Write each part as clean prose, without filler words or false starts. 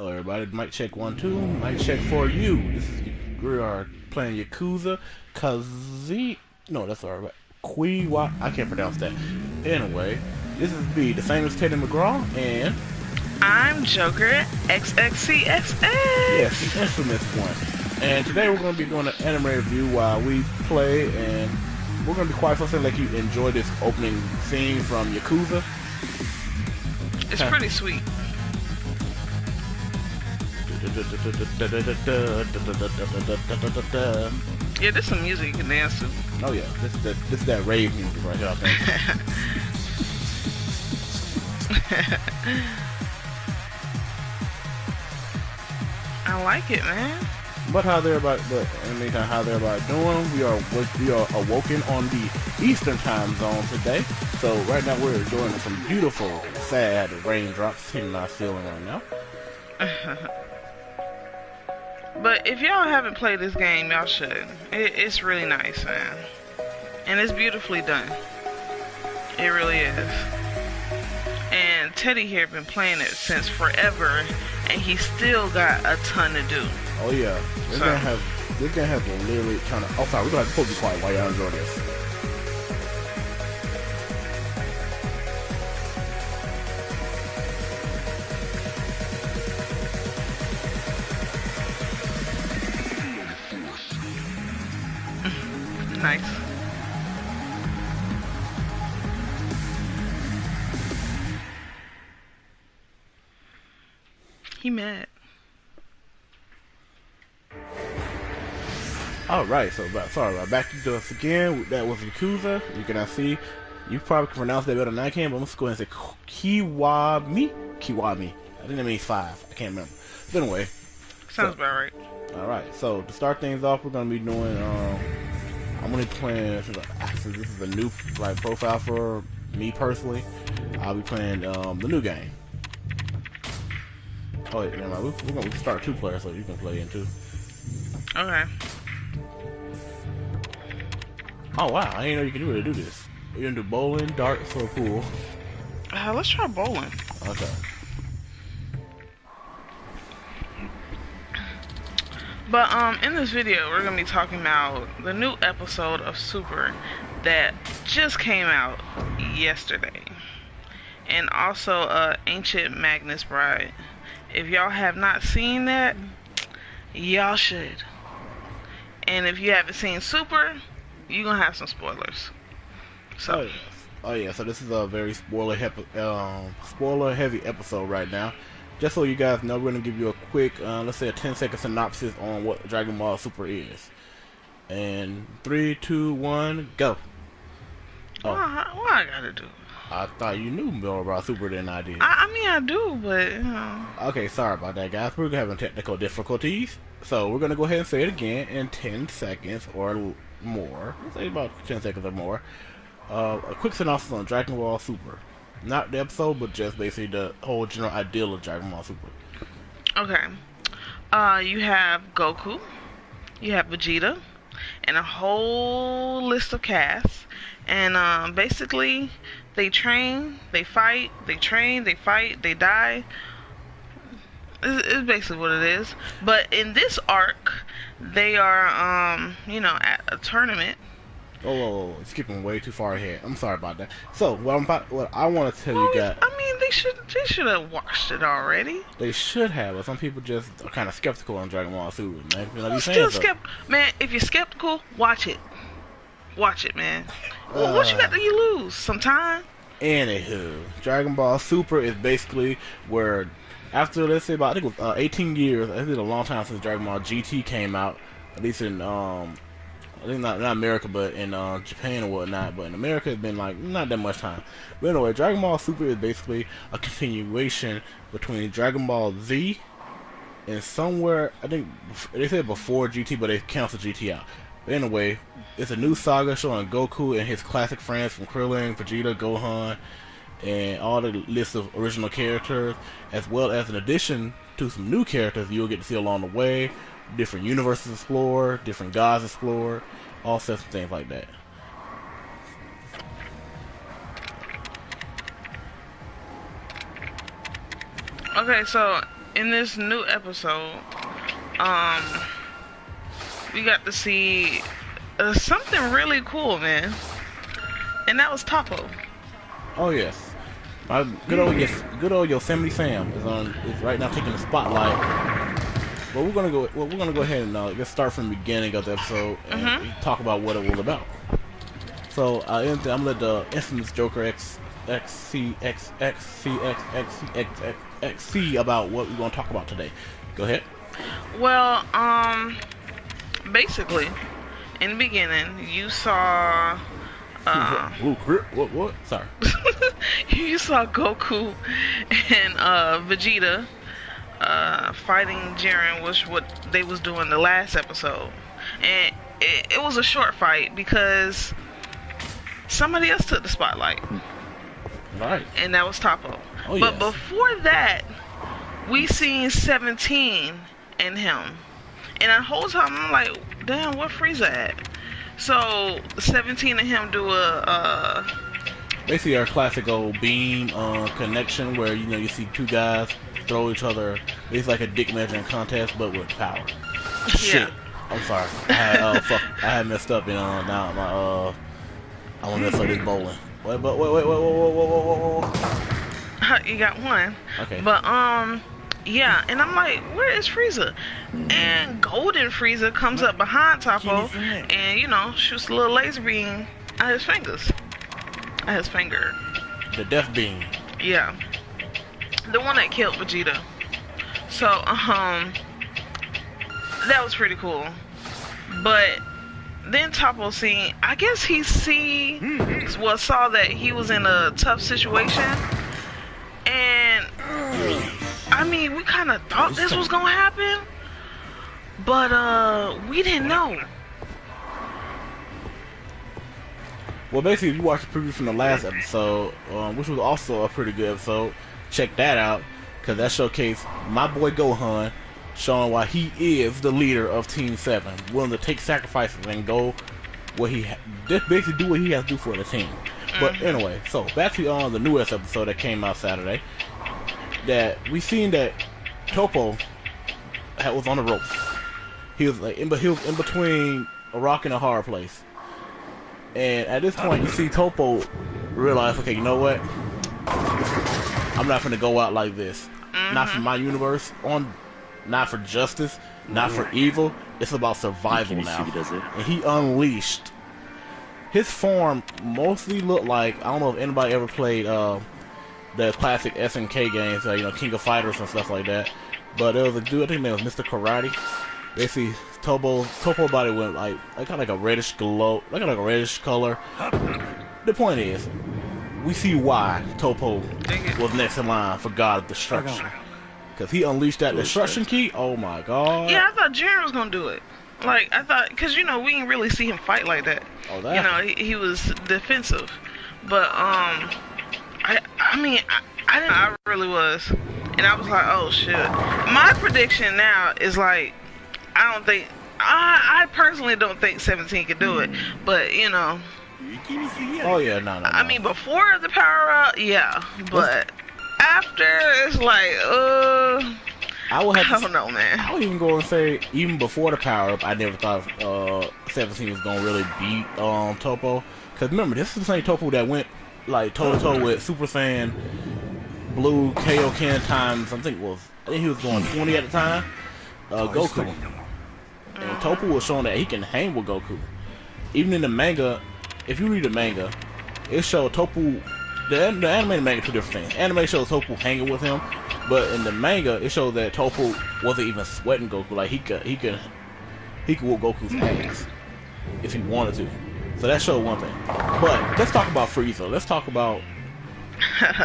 Hello everybody, mic check 1 2, mic check for you. We are playing Yakuza Kazi. No, that's alright. Kiwa. I can't pronounce that. Anyway, this is me, the famous Teddy McGraw, and I'm Joker yes, XXCXX. the infamous one. And today we're going to be doing an anime review while we play, and we're going to be quite something like you enjoy this opening scene from Yakuza. It's pretty sweet. Yeah, there's some music you can dance to. Oh yeah, this is that rave music right here, I think. I like it, man. But how they're about, but in the meantime, how they're about doing, we are awoken on the Eastern time zone today. So right now we're enjoying some beautiful, sad raindrops hitting our ceiling right now. But if y'all haven't played this game, y'all should. It's really nice, man. And it's beautifully done. It really is. And Teddy here been playing it since forever, and he still got a ton to do. Oh yeah, we're gonna have to literally trying to. Oh sorry, we're gonna have to be quiet while y'all enjoy this. Nice. He mad. Alright, so sorry about back to us again. That was Yakuza. You cannot see. You probably can pronounce that better than I can, but I'm just going to say Kiwami. Kiwami. I think that means 5. I can't remember. But anyway. Sounds about right. Alright, so to start things off, we're going to be doing, I'm going to be playing, since this is a new profile for me personally, I'll be playing the new game. Oh wait, never mind. We're going to start 2 players so you can play in 2. Okay. Oh wow, I didn't know you could really do this. You're gonna do bowling, darts, or pool. Let's try bowling. Okay. But in this video, we're gonna be talking about the new episode of Super that just came out yesterday, and also Ancient Magnus Bride. If y'all have not seen that, y'all should. And if you haven't seen Super, you're gonna have some spoilers. So. Oh yeah. So this is a very spoiler heavy episode right now. Just so you guys know, we're gonna give you a quick, let's say a 10-second synopsis on what Dragon Ball Super is. And 3, 2, 1, go. Oh. What I gotta do? I thought you knew more about Super than I did. I mean, I do, but you know. Okay, sorry about that, guys. We're having technical difficulties, so we're gonna go ahead and say it again in 10 seconds or more. Let's say about 10 seconds or more. A quick synopsis on Dragon Ball Super. Not the episode, but just basically the whole general ideal of Dragon Ball Super. Okay. You have Goku, you have Vegeta, and a whole list of casts. And basically, they train, they fight, they train, they fight, they die. It's basically what it is. But in this arc, they are, at a tournament. Oh, skipping way too far ahead. I'm sorry about that. So, what I want to tell you guys. I mean, they should have watched it already. They should have, but some people just are kind of skeptical on Dragon Ball Super. Man, Man, if you're skeptical, watch it. Watch it, man. Well, what you got to you lose? Some time? Anywho, Dragon Ball Super is basically where, after, let's say about, I think it was 18 years, I think it's a long time since Dragon Ball GT came out, at least in, I think not America, but in Japan or whatnot, but in America it's been like, not that much time. But anyway, Dragon Ball Super is basically a continuation between Dragon Ball Z and somewhere, I think, they said before GT, but they canceled GT out. But anyway, it's a new saga showing Goku and his classic friends from Krillin, Vegeta, Gohan, and all the list of original characters, as well as in addition to some new characters you'll get to see along the way, different universes explored, different gods explored, all sorts of things like that. Okay, so in this new episode, we got to see something really cool, man. And that was Toppo. Oh yes, my good old Yosemite Sam is right now taking the spotlight. But we're gonna go ahead and let's start from the beginning of the episode and talk about what it was about. So I'm gonna let the infamous Joker XC about what we're gonna talk about today. Go ahead. Well, basically, in the beginning, you saw. What? Sorry. You saw Goku and Vegeta fighting Jiren, which what they was doing the last episode, and it was a short fight because somebody else took the spotlight. Right. And that was Toppo. Oh, but yes. before that, we seen 17 and him, and the whole time I'm like, damn, where Frieza at? So 17 and him do a basically our classic old beam connection where you see two guys throw each other. It's like a dick measuring contest, but with power. Yeah. Shit. I'm sorry. I had messed up, now my I want to play this bowling. Wait, whoa. You got one. Okay. But yeah, and I'm like, where is Frieza? And Golden Frieza comes up behind Toppo and shoots a little laser beam at his fingers. At his finger. The death beam. Yeah. The one that killed Vegeta. So, that was pretty cool. But then Toppo seen, I guess he saw that he was in a tough situation. And I mean, we kind of thought this was gonna happen, but we didn't know. Well, basically, if you watched the preview from the last episode, which was also a pretty good episode, check that out, because that showcased my boy Gohan showing why he is the leader of Team 7, willing to take sacrifices and go what basically do what he has to do for the team. But anyway, so back to the newest episode that came out Saturday, that we seen that Toppo was on the ropes. He was in between a rock and a hard place. And at this point, you see Toppo realize, okay, you know what? I'm not gonna go out like this. Not for my universe, not for justice, not for evil. It's about survival now. And he unleashed. His form mostly looked like, I don't know if anybody ever played the classic SNK games, King of Fighters and stuff like that. But there was a dude, I think his name was Mr. Karate. Basically, Toppo body went like kind of like a reddish glow, like a reddish color. The point is, we see why Toppo was next in line for God of Destruction. Because he unleashed that destruction key. Oh my god. Yeah, I thought Jiren was gonna do it. Like, I thought, because, we didn't really see him fight like that. Oh, that? He was defensive. But, I really was. And I was like, oh, shit. My prediction now is, like, I personally don't think 17 could do it. But, Oh, yeah, no. I mean, before the power-up, yeah. But after, it's like, I don't know, man. I would even go and say, even before the power-up, I never thought 17 was going to really beat Toppo. Because remember, this is the same Toppo that went, like, toe-to-toe with Super Saiyan Blue Kaioken times, I think he was going 20 at the time, Goku. And Toppo was showing that he can hang with Goku. Even in the manga, if you read the manga, it showed Toppo, the animated manga, two different things. Anime shows Toppo hanging with him. But in the manga, it shows that Toppo wasn't even sweating Goku. Like he could whoop Goku's ass if he wanted to. So that showed one thing. But let's talk about Frieza. Let's talk about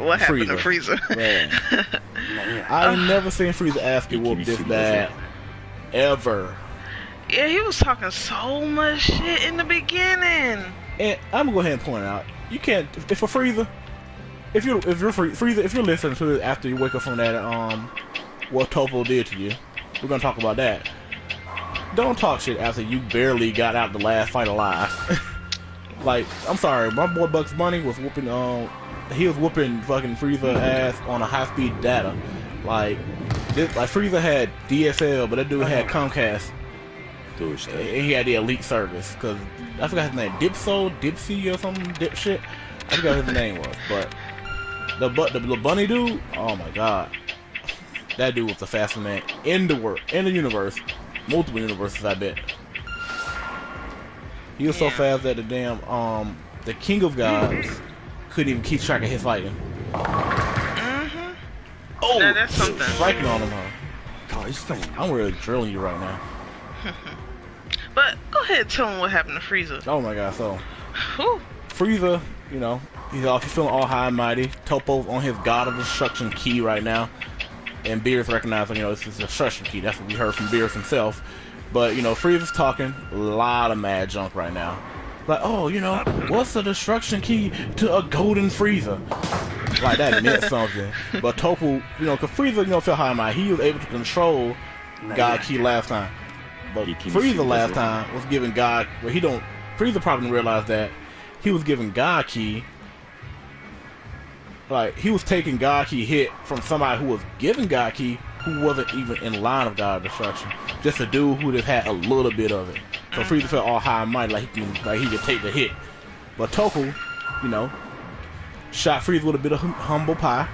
what happened to Frieza. Man, I've never seen Frieza ass get whooped this bad ever. Yeah, he was talking so much shit in the beginning. And I'm gonna go ahead and point out, you can't if for Frieza. If you're Frieza, if you're listening to it after you wake up from that, what Toppo did to you, we're gonna talk about that. Don't talk shit after you barely got out the last fight alive. Like, I'm sorry, my boy Bugs Bunny was whooping, he was whooping fucking Frieza ass on a high-speed data. Like, like Frieza had DSL, but that dude had Comcast. And he had the elite service, because I forgot his name, Dipsy or something, dipshit. I forgot his name was, but the bunny dude, oh my god, that dude was the fastest man in the world, in the universe, multiple universes, I bet. He was so fast that the damn the King of Gods couldn't even keep track of his fighting. Oh, now that's something. Striking on him, huh? I'm really drilling you right now. But go ahead and tell him what happened to Frieza. Oh my god, so Whew. Frieza, you know, he's feeling all high and mighty. Toppo's on his God of Destruction key right now. And Beerus recognized, you know, this is a destruction key. That's what we heard from Beerus himself. But, you know, Frieza's talking a lot of mad junk right now. Like, oh, you know, what's the destruction key to a golden Frieza? Like, that meant something. But Toppo, you know, because Frieza, you know, felt high and mighty. He was able to control God Key last time. But Frieza last time was giving God, well, Frieza probably didn't realize that he was giving God Key, like, he was taking God Key hit from somebody who was giving God Key who wasn't even in line of God Destruction. Just a dude who just had a little bit of it. So Frieza felt all high and mighty, like he could take the hit. But Toppo, you know, shot Frieza with a bit of humble pie.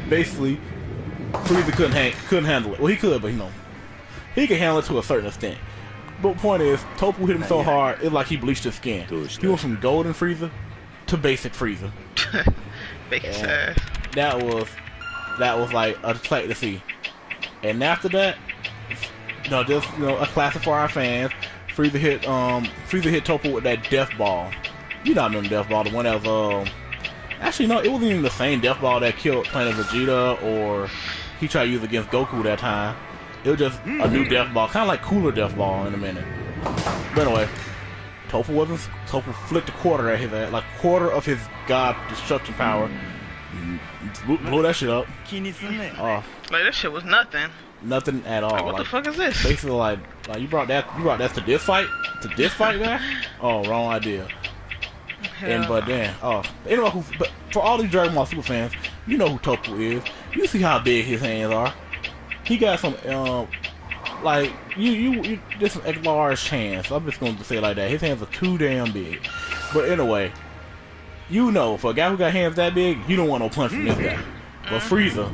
Basically, Frieza couldn't handle it. Well, he could, but you know, he could handle it to a certain extent. But the point is, Toppo hit him so hard, it's like he bleached his skin. He went from golden Frieza to basic Frieza. That was like a sight to see. And after that, you know, just, you know, a classic for our fans. Frieza hit Toppo with that Death Ball. You know, I remember Death Ball, the one that was actually no, it wasn't even the same Death Ball that killed Planet Vegeta or he tried to use against Goku that time. It was just a new Death Ball, kind of like Cooler Death Ball in a minute. But anyway, Toppo flicked a quarter at his ass, like quarter of his God Destruction power. Blew that shit up. Like that shit was nothing. Nothing at all. Like, what the fuck is this? Basically, like you brought that to this fight, guy. Oh, wrong idea. But for all these Dragon Ball Super fans, you know who Toppo is. You see how big his hands are. He got some like you just some large hands. I'm just going to say it like that. His hands are too damn big. But anyway, you know, for a guy who got hands that big, you don't want no punch from this guy. But Frieza,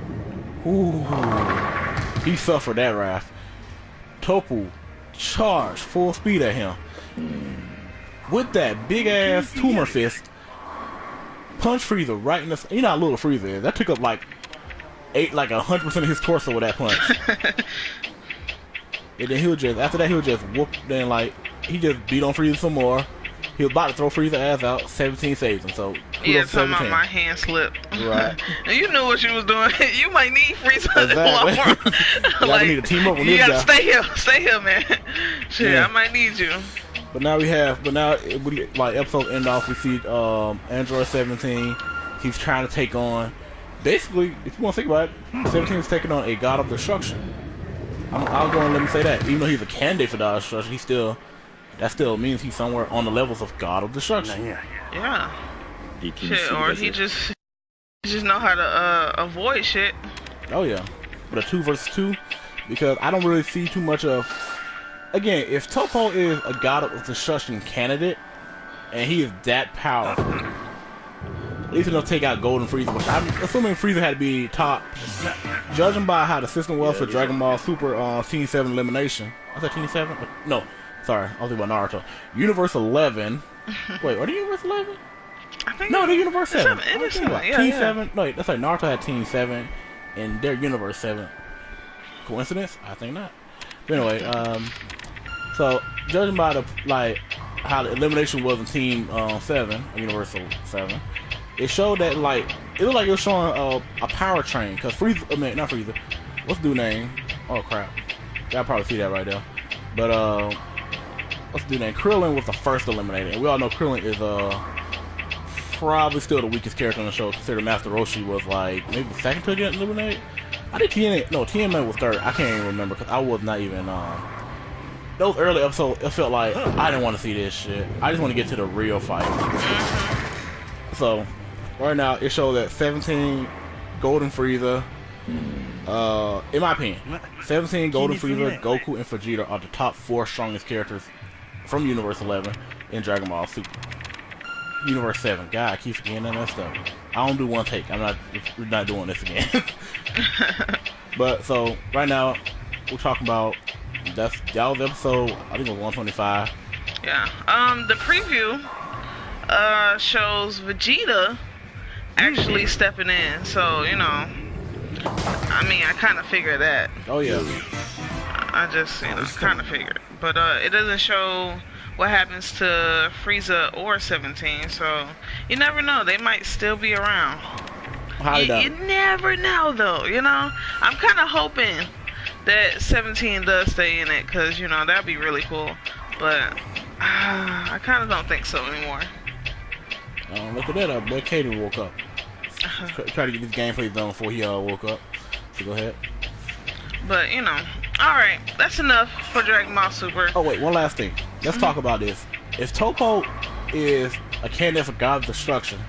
ooh, he suffered that wrath. Toppo charged full speed at him with that big ass tumor fist. Punched Frieza right in the. You know how little Frieza is. That took up like 100% of his torso with that punch. And then after that he would just whoop. Then like he just beat on Frieza some more. He was about to throw Frieza's ass out. 17 saves him. So yeah, talking about my hand slipped. Right. And you knew what you was doing. You might need Frieza. Exactly. Like, need to team up with you this gotta guy. Stay here, man. Shit, yeah. I might need you. But now like episode end off, we see Android 17. He's trying to take on. Basically, if you want to think about it, 17 is taking on a God of Destruction. I'll go and let me say that. Even though he's a candidate for God of Destruction, that still means he's somewhere on the levels of God of Destruction. Yeah. Shit, or he just know how to avoid shit. Oh yeah. But a 2 versus 2, because I don't really see too much of. Again, if Toppo is a God of Destruction candidate, and he is that powerful, at least he'll take out Golden Frieza, which I'm assuming Frieza had to be top. Judging by how the system was for Dragon Ball Super Team 7 Elimination. I said Team 7? No. Sorry, I was thinking about Naruto. Universe 11. Wait, are they Universe 11? I think no, they're Universe 7. Team 7. No, that's like Naruto had Team 7, and they're Universe 7. Coincidence? I think not. But anyway, so judging by how the elimination was in Team 7, Universal 7, it showed that it looked like it was showing a power train. Cause not Frieza. What's the dude's name? Oh crap, y'all probably see that right there. But what's the dude's name? Krillin was the first eliminated, and we all know Krillin is probably still the weakest character on the show. Considering Master Roshi was like maybe the second to get eliminated. I think TNA was third. I can't even remember because I was not even those early episodes. It felt like I didn't want to see this shit. I just want to get to the real fight. So right now it shows that 17 Golden Frieza, In my opinion, 17, Golden Frieza, Goku, and Vegeta are the top 4 strongest characters from Universe 11 in Dragon Ball Super. Universe 7. God, I keep forgetting that messed up. I don't do one take. We're not doing this again. But so right now we're talking about that was episode, I think it was 125. Yeah. The preview shows Vegeta actually stepping in. So, you know, I mean, I kind of figured that. Oh yeah. I just, you know, kind of figured. But it doesn't show what happens to Frieza or 17, so you never know. They might still be around. You never know, though, you know? I'm kind of hoping that 17 does stay in it, because, you know, that'd be really cool. But I kind of don't think so anymore. Look at that, boy Kaden woke up. Try to get this gameplay done before he woke up. So go ahead. But, you know, alright, that's enough for Dragon Ball Super. Oh wait, one last thing. Let's talk about this. If Toppo is a candidate for God of Destruction,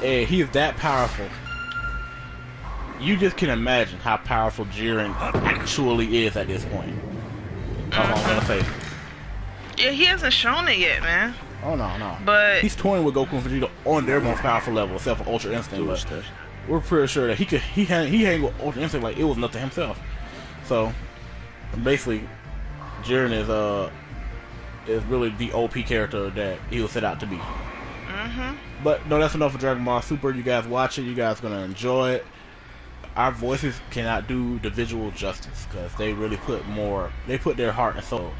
and he is that powerful, you just can imagine how powerful Jiren actually is at this point. That's all I'm gonna say. Yeah, he hasn't shown it yet, man. Oh no. But he's toying with Goku and Vegeta on their most powerful level, except for Ultra Instinct. But we're pretty sure that he hang with Ultra Instinct like it was nothing himself. So basically, Jiren is really the OP character that he was set out to be. But no, that's enough for Dragon Ball Super. You guys watch it. You guys gonna enjoy it. Our voices cannot do the visual justice because they really put their heart and soul.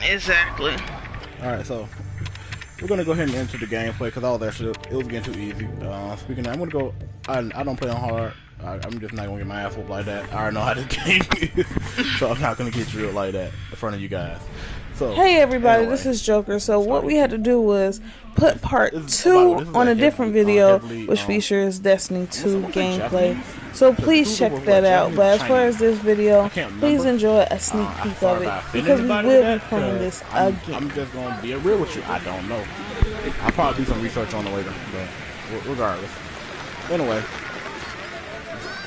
Exactly. All right, so we're gonna go ahead and enter the gameplay because all that shit, it was getting too easy. Speaking of, I'm gonna go. I don't play on hard. I'm just not gonna get my ass whooped like that. I already know how this game is, so I'm not gonna get drilled like that in front of you guys. So, hey everybody, anyway, this is Joker. So what we had to do was put part 2 on a different video, which features Destiny 2 gameplay. So please check that out. But as far as this video, please enjoy a sneak peek of it because we will be playing this again. I'm just gonna be real with you. I don't know. I'll probably do some research on it later, but regardless. Anyway,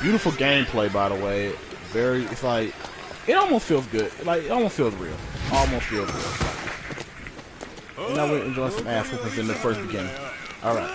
beautiful gameplay, by the way. It's like, it almost feels good. Like, it almost feels real. Almost feels real. And now we're enjoying some ass whoopings in the first beginning. Alright.